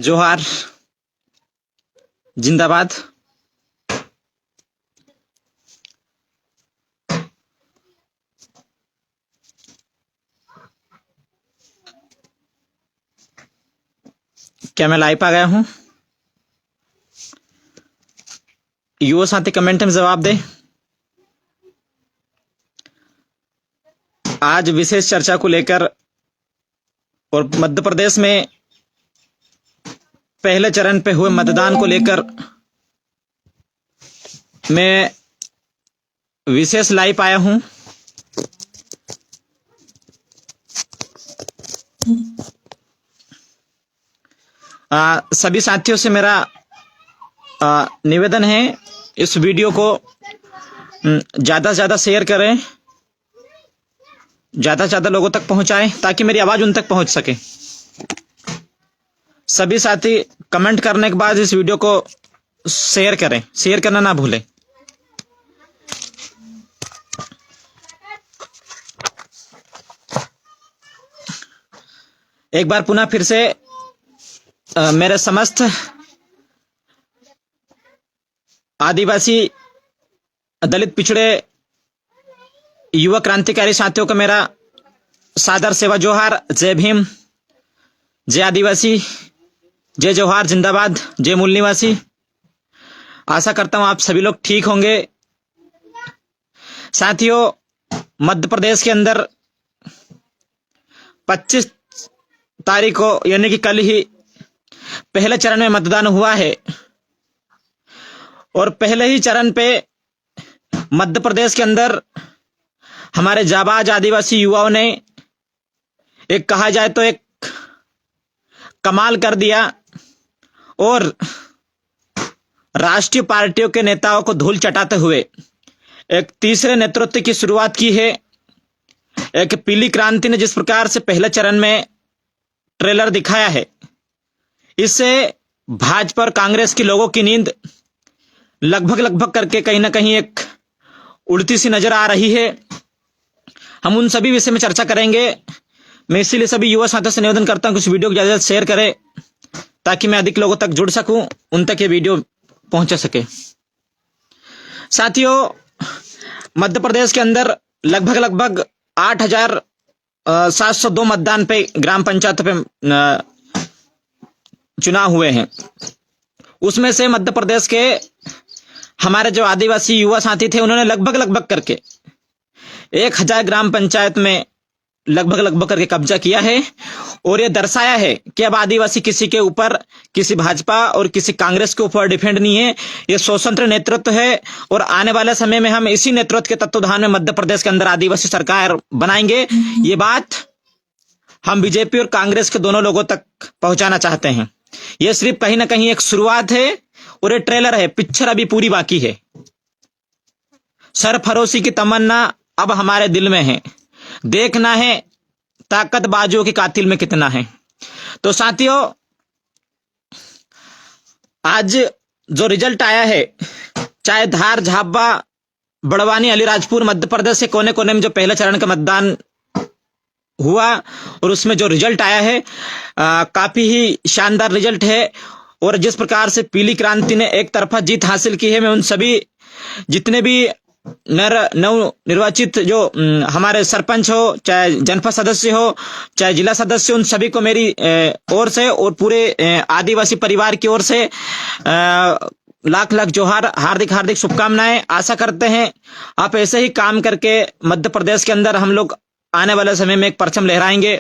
जोहार, जिंदाबाद। क्या मैं लाइव आ गया हूं? युवा साथी कमेंट में जवाब दे। आज विशेष चर्चा को लेकर और मध्य प्रदेश में पहले चरण पे हुए मतदान को लेकर मैं विशेष लाइव आया हूं। सभी साथियों से मेरा निवेदन है, इस वीडियो को ज्यादा से ज्यादा शेयर करें, ज्यादा से ज्यादा लोगों तक पहुंचाएं ताकि मेरी आवाज उन तक पहुंच सके। सभी साथी कमेंट करने के बाद इस वीडियो को शेयर करें, शेयर करना ना भूलें। एक बार पुनः फिर से मेरे समस्त आदिवासी, दलित, पिछड़े, युवा क्रांतिकारी साथियों का मेरा सादर सेवा जोहार। जय भीम, जय आदिवासी, जय जोहार, जिंदाबाद, जय मूल निवासी। आशा करता हूं आप सभी लोग ठीक होंगे। साथियों, मध्य प्रदेश के अंदर 25 तारीख को यानी कि कल ही पहले चरण में मतदान हुआ है और पहले ही चरण पे मध्य प्रदेश के अंदर हमारे जाबाज आदिवासी युवाओं ने एक कहा जाए तो एक कमाल कर दिया और राष्ट्रीय पार्टियों के नेताओं को धूल चटाते हुए एक तीसरे नेतृत्व की शुरुआत की है। एक पीली क्रांति ने जिस प्रकार से पहले चरण में ट्रेलर दिखाया है, इससे भाजपा और कांग्रेस के लोगों की नींद लगभग करके कहीं ना कहीं एक उड़ती सी नजर आ रही है। हम उन सभी विषय में चर्चा करेंगे। मैं इसीलिए सभी युवा साथियों से निवेदन करता हूं कि इस वीडियो को ज्यादा से शेयर करें ताकि मैं अधिक लोगों तक जुड़ सकूं, उन तक ये वीडियो पहुंच सके। साथियों, मध्य प्रदेश के अंदर लगभग 8,702 मतदान पे ग्राम पंचायत पे चुनाव हुए हैं। उसमें से मध्य प्रदेश के हमारे जो आदिवासी युवा साथी थे उन्होंने लगभग करके 1,000 ग्राम पंचायत में लगभग करके कब्जा किया है और यह दर्शाया है कि अब आदिवासी किसी के ऊपर, किसी भाजपा और किसी कांग्रेस के ऊपर डिपेंड नहीं है। यह स्वतंत्र नेतृत्व है और आने वाले समय में हम इसी नेतृत्व के तत्वाधान में मध्य प्रदेश के अंदर आदिवासी सरकार बनाएंगे। ये बात हम बीजेपी और कांग्रेस के दोनों लोगों तक पहुंचाना चाहते हैं। यह सिर्फ कहीं ना कहीं एक शुरुआत है और ये ट्रेलर है, पिक्चर अभी पूरी बाकी है। सरफरोशी की तमन्ना अब हमारे दिल में है, देखना है ताकत बाजुओं के कातिल में कितना है। तो साथियों, आज जो रिजल्ट आया है, चाहे धार, झाबा, बड़वानी, अलीराजपुर, मध्य प्रदेश के कोने कोने में जो पहले चरण का मतदान हुआ और उसमें जो रिजल्ट आया है काफी ही शानदार रिजल्ट है। और जिस प्रकार से पीली क्रांति ने एक तरफा जीत हासिल की है, मैं उन सभी जितने भी नव निर्वाचित जो हमारे सरपंच हो, चाहे जनपद सदस्य हो, चाहे जिला सदस्य, उन सभी को मेरी ओर से और पूरे आदिवासी परिवार की ओर से लाख जोहार, हार्दिक शुभकामनाएं। आशा करते हैं आप ऐसे ही काम करके मध्य प्रदेश के अंदर हम लोग आने वाले समय में एक परचम लहराएंगे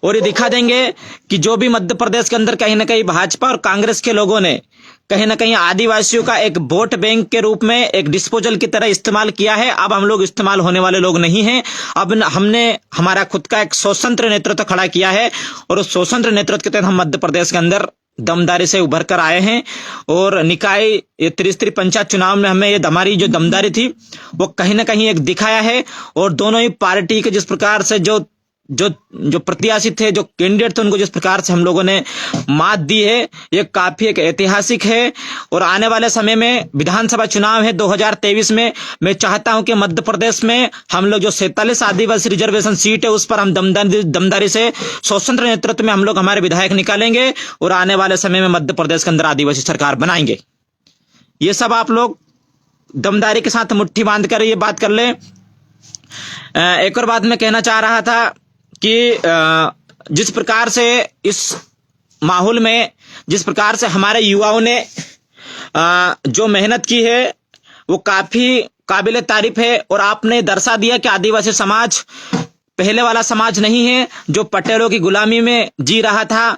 और ये दिखा देंगे कि जो भी मध्य प्रदेश के अंदर कहीं ना कहीं भाजपा और कांग्रेस के लोगों ने कहीं ना कहीं आदिवासियों का एक वोट बैंक के रूप में, एक डिस्पोजल की तरह इस्तेमाल किया है, अब हम लोग इस्तेमाल होने वाले लोग नहीं हैं। अब हमने हमारा खुद का एक स्वतंत्र नेतृत्व खड़ा किया है और उस स्वतंत्र नेतृत्व के तहत हम मध्य प्रदेश के अंदर दमदारी से उभर कर आए हैं। और निकाय, ये त्रिस्तरीय पंचायत चुनाव में हमें ये हमारी जो दमदारी थी वो कहीं ना कहीं एक दिखाया है। और दोनों ही पार्टी के जिस प्रकार से जो जो जो प्रत्याशी थे, जो कैंडिडेट थे, उनको जिस प्रकार से हम लोगों ने मात दी है, ये काफी एक ऐतिहासिक है। और आने वाले समय में विधानसभा चुनाव है 2023 में, मैं चाहता हूं कि मध्य प्रदेश में हम लोग जो 47 आदिवासी रिजर्वेशन सीट है उस पर हम दमदारी से स्वतंत्र नेतृत्व में हम लोग हमारे विधायक निकालेंगे और आने वाले समय में मध्य प्रदेश के अंदर आदिवासी सरकार बनाएंगे। ये सब आप लोग दमदारी के साथ मुट्ठी बांध कर ये बात कर ले। एक और बात मैं कहना चाह रहा था कि जिस प्रकार से इस माहौल में, जिस प्रकार से हमारे युवाओं ने जो मेहनत की है वो काफी काबिले तारीफ है। और आपने दर्शा दिया कि आदिवासी समाज पहले वाला समाज नहीं है जो पटेलों की गुलामी में जी रहा था,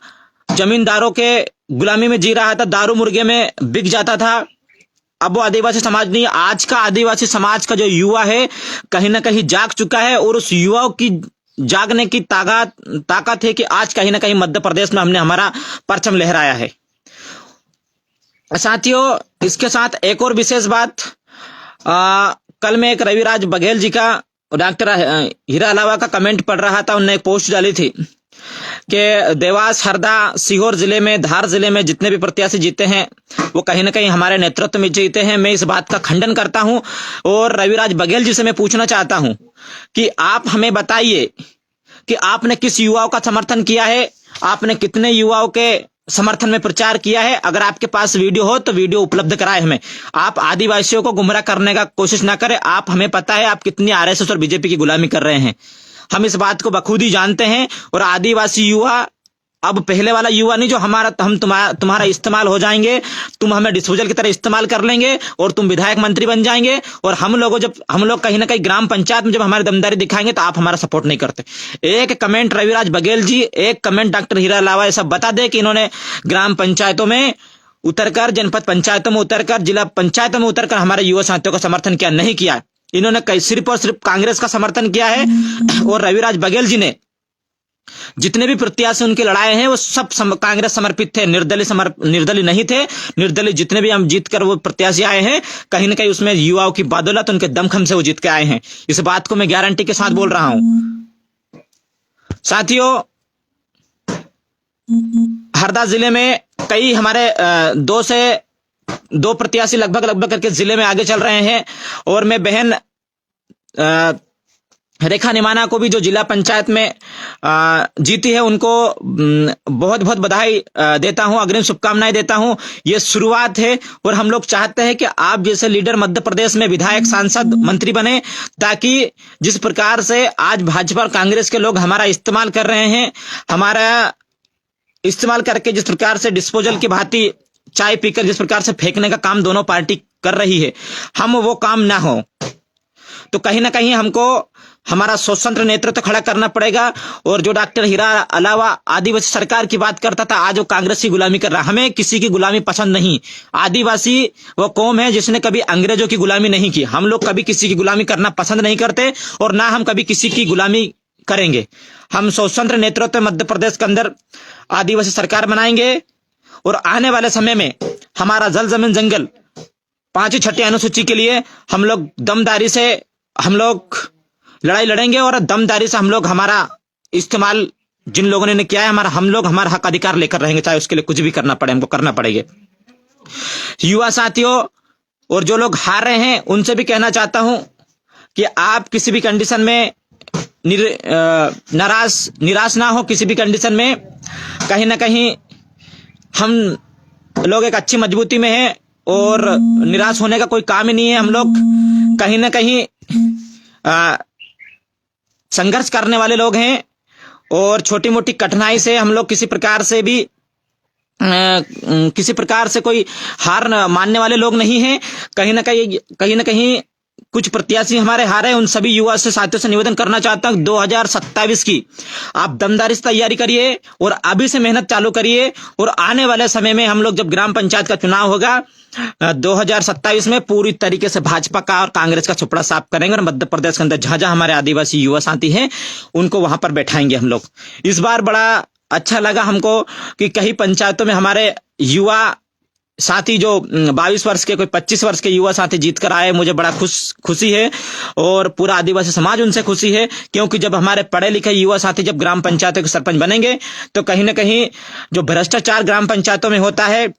जमींदारों के गुलामी में जी रहा था, दारू मुर्गे में बिक जाता था। अब वो आदिवासी समाज नहीं, आज का आदिवासी समाज का जो युवा है कहीं ना कहीं जाग चुका है। और उस युवाओं की जागने की ताकत है कि आज कहीं ना कहीं मध्य प्रदेश में हमने हमारा परचम लहराया है। साथियों, इसके साथ एक और विशेष बात, कल मैं एक रविराज बघेल जी का, डॉक्टर हीरा अलावा का कमेंट पढ़ रहा था। उन्होंने एक पोस्ट डाली थी कि देवास, हरदा, सीहोर जिले में, धार जिले में जितने भी प्रत्याशी जीते हैं वो कहीं ना कहीं हमारे नेतृत्व में जीते हैं। मैं इस बात का खंडन करता हूं और रविराज बघेल जी से मैं पूछना चाहता हूं कि आप हमें बताइए कि आपने किस युवाओं का समर्थन किया है, आपने कितने युवाओं के समर्थन में प्रचार किया है। अगर आपके पास वीडियो हो तो वीडियो उपलब्ध कराए हमें। आप आदिवासियों को गुमराह करने का कोशिश ना करें। आप, हमें पता है आप कितनी आरएसएस और बीजेपी की गुलामी कर रहे हैं, हम इस बात को बखूबी जानते हैं। और आदिवासी युवा अब पहले वाला युवा नहीं जो तुम्हारा इस्तेमाल हो जाएंगे, तुम हमें डिस्पोजल की तरह इस्तेमाल कर लेंगे और तुम विधायक मंत्री बन जाएंगे। और हम लोग कहीं ना कहीं ग्राम पंचायत में जब हमारी दमदारी दिखाएंगे तो आप हमारा सपोर्ट नहीं करते। एक कमेंट रविराज बघेल जी, एक कमेंट डॉक्टर हीरा अलावा, ऐसा बता दे कि इन्होंने ग्राम पंचायतों में उतरकर, जनपद पंचायतों में उतरकर, जिला पंचायतों में उतरकर हमारे युवा साथियों का समर्थन किया, नहीं किया। इन्होंने सिर्फ और सिर्फ कांग्रेस का समर्थन किया है। और रविराज बघेल जी ने जितने भी प्रत्याशी उनके लड़ाए हैं वो सब कांग्रेस समर्पित थे, निर्दलीय नहीं थे। निर्दलीय जितने भी हम जीत कर वो प्रत्याशी आए हैं, कहीं ना कहीं उसमें युवाओं की बदौलत, उनके दमखम से वो जीत के आए हैं। इस बात को मैं गारंटी के साथ बोल रहा हूं। साथियों, हरदा जिले में कई हमारे दो प्रत्याशी लगभग करके जिले में आगे चल रहे हैं। और मैं बहन रेखा निमाना को भी, जो जिला पंचायत में जीती है, उनको बहुत बहुत बधाई देता हूं, अग्रिम शुभकामनाएं देता हूं। ये शुरुआत है और हम लोग चाहते हैं कि आप जैसे लीडर मध्य प्रदेश में विधायक, सांसद, मंत्री बने, ताकि जिस प्रकार से आज भाजपा और कांग्रेस के लोग हमारा इस्तेमाल कर रहे हैं, हमारा इस्तेमाल करके जिस प्रकार से डिस्पोजल की भांति चाय पीकर जिस प्रकार से फेंकने का काम दोनों पार्टी कर रही है, हम वो काम ना हो। तो कहीं ना कहीं हमको हमारा स्वतंत्र नेतृत्व खड़ा करना पड़ेगा। और जो डॉक्टर हीरा अलावा आदिवासी सरकार की बात करता था, आज वो कांग्रेस की गुलामी कर रहा है। हमें किसी की गुलामी पसंद नहीं। आदिवासी वो कौम है जिसने कभी अंग्रेजों की गुलामी नहीं की। हम लोग कभी किसी की गुलामी करना पसंद नहीं करते और ना हम कभी किसी की गुलामी करेंगे। हम स्वतंत्र नेतृत्व मध्य प्रदेश के अंदर आदिवासी सरकार बनाएंगे और आने वाले समय में हमारा जल, जमीन, जंगल, 5वीं 6वीं अनुसूची के लिए हम लोग दमदारी से हम लोग लड़ाई लड़ेंगे और दमदारी से हम लोग हमारा इस्तेमाल जिन लोगों ने किया है, हमारा हक अधिकार लेकर रहेंगे, चाहे उसके लिए कुछ भी करना पड़े, हमको करना पड़ेगा। युवा साथियों और जो लोग हार रहे हैं उनसे भी कहना चाहता हूं कि आप किसी भी कंडीशन में निराश ना हो। किसी भी कंडीशन में कहीं ना कहीं हम लोग एक अच्छी मजबूती में हैं और निराश होने का कोई काम ही नहीं है। हम लोग कहीं ना कहीं संघर्ष करने वाले लोग हैं और छोटी मोटी कठिनाई से हम लोग किसी प्रकार से कोई हार मानने वाले लोग नहीं हैं। कहीं ना कहीं कुछ प्रत्याशी हमारे हारे, उन सभी युवा से, साथियों से निवेदन करना चाहता हूं 2027 की आप दमदारी से तैयारी करिए और अभी से मेहनत चालू करिए। और आने वाले समय में हम लोग जब ग्राम पंचायत का चुनाव होगा 2027 में, पूरी तरीके से भाजपा का और कांग्रेस का छुपड़ा साफ करेंगे और मध्य प्रदेश के अंदर जहां हमारे आदिवासी युवा साथी हैं उनको वहां पर बैठाएंगे हम लोग। इस बार बड़ा अच्छा लगा हमको कि कई पंचायतों में हमारे युवा साथी जो 22 वर्ष के, कोई 25 वर्ष के युवा साथी जीत कर आए, मुझे बड़ा खुशी है और पूरा आदिवासी समाज उनसे खुशी है, क्योंकि जब हमारे पढ़े लिखे युवा साथी जब ग्राम पंचायतों के सरपंच बनेंगे तो कहीं ना कहीं जो भ्रष्टाचार ग्राम पंचायतों में होता है,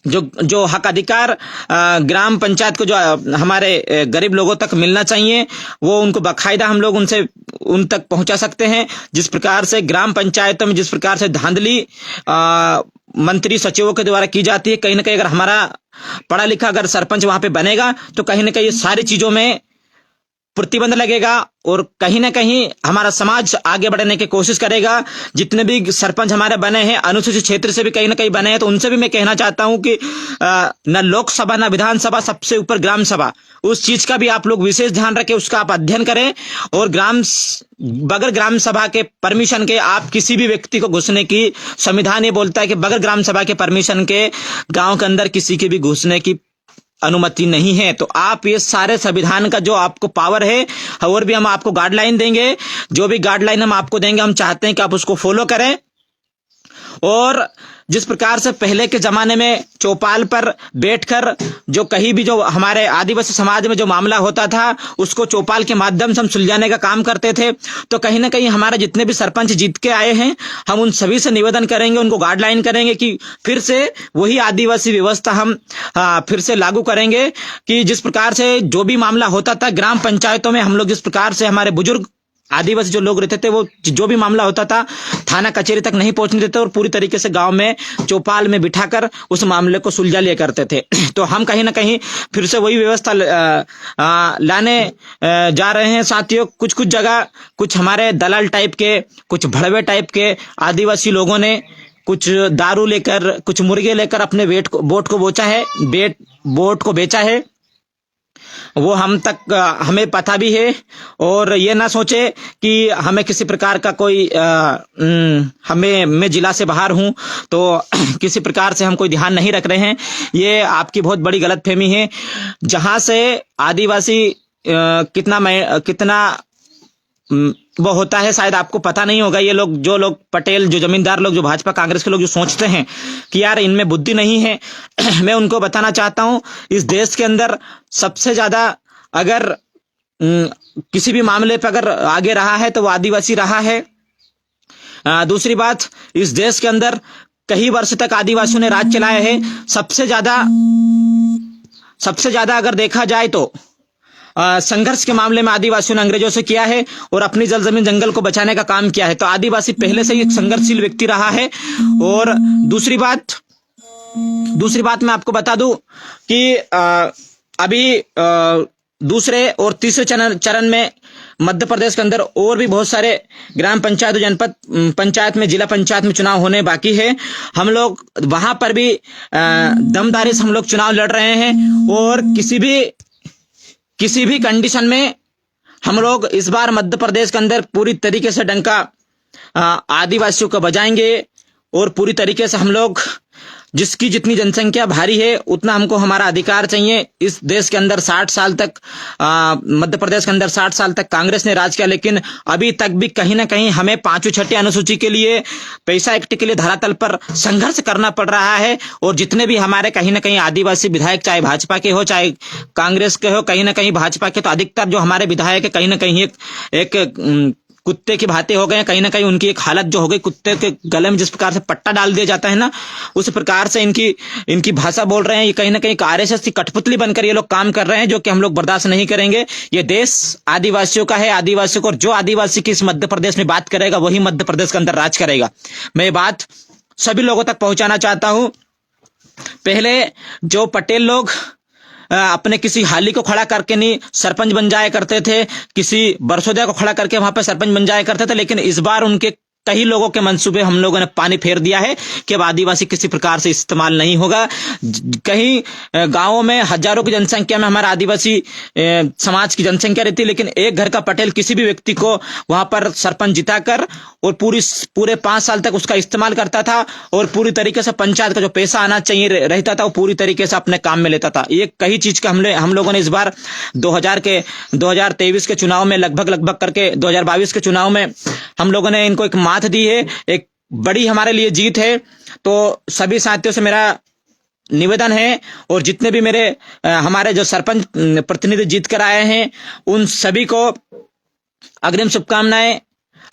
जो हक अधिकार ग्राम पंचायत को जो हमारे गरीब लोगों तक मिलना चाहिए, वो उनको बाकायदा हम लोग उन तक पहुंचा सकते हैं। जिस प्रकार से ग्राम पंचायतों में जिस प्रकार से धांधली मंत्री सचिवों के द्वारा की जाती है, कहीं ना कहीं अगर हमारा पढ़ा लिखा अगर सरपंच वहां पे बनेगा तो कहीं ना कहीं सारी चीजों में प्रतिबंध लगेगा और कहीं ना कहीं हमारा समाज आगे बढ़ने की कोशिश करेगा। जितने भी सरपंच हमारे बने हैं अनुसूचित क्षेत्र से भी कहीं ना कहीं बने हैं, तो उनसे भी मैं कहना चाहता हूं कि न लोकसभा न विधानसभा, सबसे ऊपर ग्राम सभा, उस चीज का भी आप लोग विशेष ध्यान रखें, उसका आप अध्ययन करें। और बगैर ग्राम सभा के परमिशन के आप किसी भी व्यक्ति को घुसने की, संविधान ये बोलता है कि बगैर ग्राम सभा के परमिशन के गांव के अंदर किसी के भी घुसने की अनुमति नहीं है। तो आप ये सारे संविधान का जो आपको पावर है, और भी हम आपको गाइडलाइन देंगे, जो भी गाइडलाइन हम आपको देंगे हम चाहते हैं कि आप उसको फॉलो करें। और जिस प्रकार से पहले के जमाने में चौपाल पर बैठकर जो कहीं भी जो हमारे आदिवासी समाज में जो मामला होता था उसको चौपाल के माध्यम से हम सुलझाने का काम करते थे, तो कहीं ना कहीं हमारे जितने भी सरपंच जीत के आए हैं हम उन सभी से निवेदन करेंगे, उनको गाइडलाइन करेंगे कि फिर से वही आदिवासी व्यवस्था हम फिर से लागू करेंगे कि जिस प्रकार से जो भी मामला होता था ग्राम पंचायतों में, हम लोग जिस प्रकार से हमारे बुजुर्ग आदिवासी जो लोग रहते थे वो जो भी मामला होता था थाना कचहरी तक नहीं पहुंचने देते और पूरी तरीके से गांव में चौपाल में बिठाकर उस मामले को सुलझा लिया करते थे। तो हम कहीं ना कहीं फिर से वही व्यवस्था लाने जा रहे हैं साथियों। कुछ जगह कुछ हमारे दलाल टाइप के, कुछ भड़वे टाइप के आदिवासी लोगों ने कुछ दारू लेकर, कुछ मुर्गे लेकर अपने वोट को बेचा है, वो हमें पता भी है। और ये ना सोचे कि हमें किसी प्रकार का कोई मैं जिला से बाहर हूं तो किसी प्रकार से हम कोई ध्यान नहीं रख रहे हैं, ये आपकी बहुत बड़ी गलतफहमी है। जहां से आदिवासी कितना वो होता है शायद आपको पता नहीं होगा। ये लोग जो लोग पटेल, जो जमींदार लोग, जो भाजपा कांग्रेस के लोग जो सोचते हैं कि यार इनमें बुद्धि नहीं है, मैं उनको बताना चाहता हूं इस देश के अंदर सबसे ज्यादा अगर किसी भी मामले पर अगर आगे रहा है तो वो आदिवासी रहा है। दूसरी बात, इस देश के अंदर कई वर्ष तक आदिवासियों ने राज चलाया है। सबसे ज्यादा अगर देखा जाए तो संघर्ष के मामले में आदिवासियों ने अंग्रेजों से किया है और अपनी जल जमीन जंगल को बचाने का काम किया है। तो आदिवासी पहले से ही एक संघर्षशील व्यक्ति रहा है। और दूसरी बात मैं आपको बता दूं कि अभी दूसरे और तीसरे चरण में मध्य प्रदेश के अंदर और भी बहुत सारे ग्राम पंचायत, जनपद पंचायत में, जिला पंचायत में चुनाव होने बाकी है। हम लोग वहां पर भी दमदारी से हम लोग चुनाव लड़ रहे हैं और किसी भी कंडीशन में हम लोग इस बार मध्य प्रदेश के अंदर पूरी तरीके से डंका आदिवासियों को बजाएंगे और पूरी तरीके से हम लोग जिसकी जितनी जनसंख्या भारी है उतना हमको हमारा अधिकार चाहिए। इस देश के अंदर 60 साल तक मध्य प्रदेश के अंदर 60 साल तक कांग्रेस ने राज किया, लेकिन अभी तक भी कहीं ना कहीं हमें 5वीं 6ठी अनुसूची के लिए, पैसा एक्ट के लिए धरातल पर संघर्ष करना पड़ रहा है। और जितने भी हमारे कहीं ना कहीं आदिवासी विधायक, चाहे भाजपा के हो चाहे कांग्रेस के हो, कहीं ना कहीं भाजपा के तो अधिकतर जो हमारे विधायक है कहीं ना कहीं एक कुत्ते की भांति हो गए। कहीं ना कहीं उनकी एक हालत जो हो गई, कुत्ते के गले में जिस प्रकार से पट्टा डाल दिया जाता है ना, उस प्रकार से इनकी भाषा बोल रहे हैं। ये कहीं ना कहीं आरएसएस की कठपुतली बनकर ये लोग काम कर रहे हैं, जो कि हम लोग बर्दाश्त नहीं करेंगे। ये देश आदिवासियों का है, आदिवासियों को, और जो आदिवासी की इस मध्य प्रदेश में बात करेगा वही मध्य प्रदेश के अंदर राज करेगा। मैं ये बात सभी लोगों तक पहुंचाना चाहता हूं। पहले जो पटेल लोग अपने किसी हाली को खड़ा करके नहीं सरपंच बन जाया करते थे, किसी बरसोदिया को खड़ा करके वहां पर सरपंच बन जाया करते थे, लेकिन इस बार उनके कई लोगों के मंसूबे हम लोगों ने पानी फेर दिया है कि अब आदिवासी किसी प्रकार से इस्तेमाल नहीं होगा। कहीं गांवों में हजारों की जनसंख्या में हमारा आदिवासी समाज की जनसंख्या रहती है, लेकिन एक घर का पटेल किसी भी व्यक्ति को वहां पर सरपंच जिताकर और पूरे 5 साल तक उसका इस्तेमाल करता था और पूरी तरीके से पंचायत का जो पैसा आना चाहिए रहता था वो पूरी तरीके से अपने काम में लेता था। ये कई चीज का हम लोगों ने इस बार 2023 के चुनाव में लगभग करके 2022 के चुनाव में हम लोगों ने इनको एक मात दी है, एक बड़ी हमारे लिए जीत है। तो सभी साथियों से मेरा निवेदन है, और जितने भी मेरे हमारे जो सरपंच प्रतिनिधि जीत कर आए हैं उन सभी को अग्रिम शुभकामनाएं।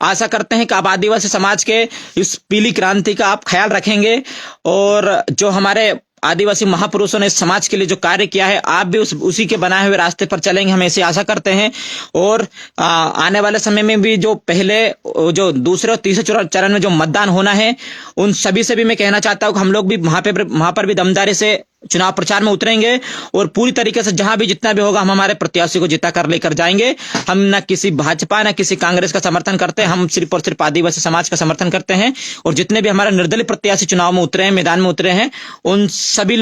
आशा करते हैं कि आप आदिवासी समाज के इस पीली क्रांति का आप ख्याल रखेंगे, और जो हमारे आदिवासी महापुरुषों ने इस समाज के लिए जो कार्य किया है आप भी उसी के बनाए हुए रास्ते पर चलेंगे, हम ऐसी आशा करते हैं। और आने वाले समय में भी जो पहले जो दूसरे और तीसरे चरण में जो मतदान होना है उन सभी से भी मैं कहना चाहता हूं कि हम लोग भी वहां पर भी दमदारी से चुनाव प्रचार में उतरेंगे, और पूरी तरीके से जहां भी जितना भी होगा हम हमारे प्रत्याशी को जिता कर लेकर जाएंगे। हम ना किसी भाजपा ना किसी कांग्रेस का समर्थन करते हैं, हम सिर्फ और सिर्फ आदिवासी समाज का समर्थन करते हैं। और जितने भी हमारे निर्दलीय प्रत्याशी चुनाव में उतरे हैं, मैदान में उतरे हैं, उन सभी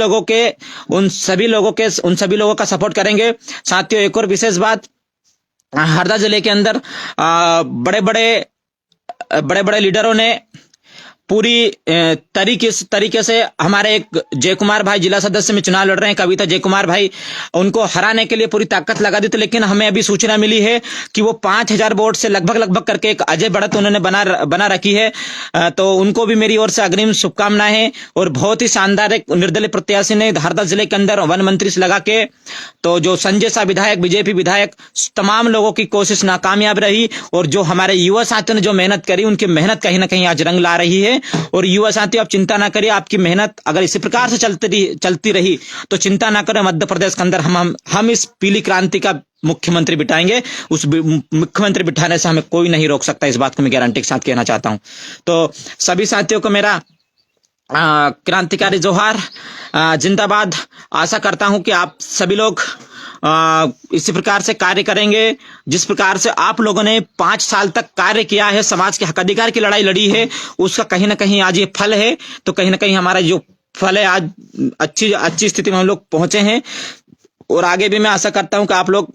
लोगों का सपोर्ट करेंगे। साथियों, एक और विशेष बात, हरदा जिले के अंदर बड़े बड़े लीडरों ने पूरी तरीके से हमारे एक जय कुमार भाई जिला सदस्य में चुनाव लड़ रहे हैं, कविता जय कुमार भाई, उनको हराने के लिए पूरी ताकत लगा दी थी। लेकिन हमें अभी सूचना मिली है कि वो 5000 वोट से लगभग करके एक अजय बढ़त उन्होंने बना रखी है। तो उनको भी मेरी ओर से अग्रिम शुभकामनाएं हैं। और बहुत ही शानदार एक निर्दलीय प्रत्याशी ने हरदा जिले के अंदर वन मंत्री से लगा के, तो जो संजय शाह विधायक, बीजेपी विधायक, तमाम लोगों की कोशिश नाकामयाब रही। और जो हमारे युवा साथियों ने जो मेहनत करी, उनकी मेहनत कहीं ना कहीं आज रंग ला रही है। और युवा साथियों, आप चिंता ना करिए, आपकी मेहनत अगर इसी प्रकार से चलती रही तो चिंता ना करें, मध्य प्रदेश के अंदर हम इस पीली क्रांति का मुख्यमंत्री बिठाएंगे। उस मुख्यमंत्री बिठाने से हमें कोई नहीं रोक सकता, इस बात को मैं गारंटी के साथ कहना चाहता हूं। तो सभी साथियों को मेरा क्रांतिकारी जोहार, जिंदाबाद। आशा करता हूं कि आप सभी लोग इसी प्रकार से कार्य करेंगे जिस प्रकार से आप लोगों ने 5 साल तक कार्य किया है, समाज के हक अधिकार की लड़ाई लड़ी है, उसका कहीं ना कहीं आज ये फल है। तो कहीं ना कहीं हमारा जो फल है, आज अच्छी स्थिति में हम लोग पहुंचे हैं। और आगे भी मैं आशा करता हूं कि आप लोग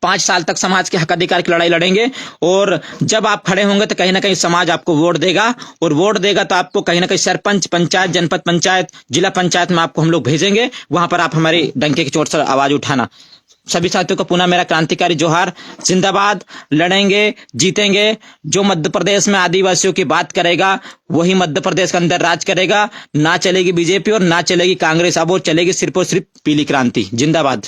5 साल तक समाज के हक अधिकार की लड़ाई लड़ेंगे। और जब आप खड़े होंगे तो कहीं ना कहीं समाज आपको वोट देगा, और वोट देगा तो आपको कहीं ना कहीं सरपंच, पंचायत, जनपद पंचायत, जिला पंचायत में आपको हम लोग भेजेंगे। वहां पर आप हमारी डंके की चोट से आवाज उठाना। सभी साथियों को पुनः मेरा क्रांतिकारी जोहार, जिंदाबाद। लड़ेंगे, जीतेंगे। जो मध्य प्रदेश में आदिवासियों की बात करेगा वही मध्य प्रदेश के अंदर राज करेगा। ना चलेगी बीजेपी और ना चलेगी कांग्रेस, अब वो चलेगी सिर्फ और सिर्फ पीली क्रांति। जिंदाबाद।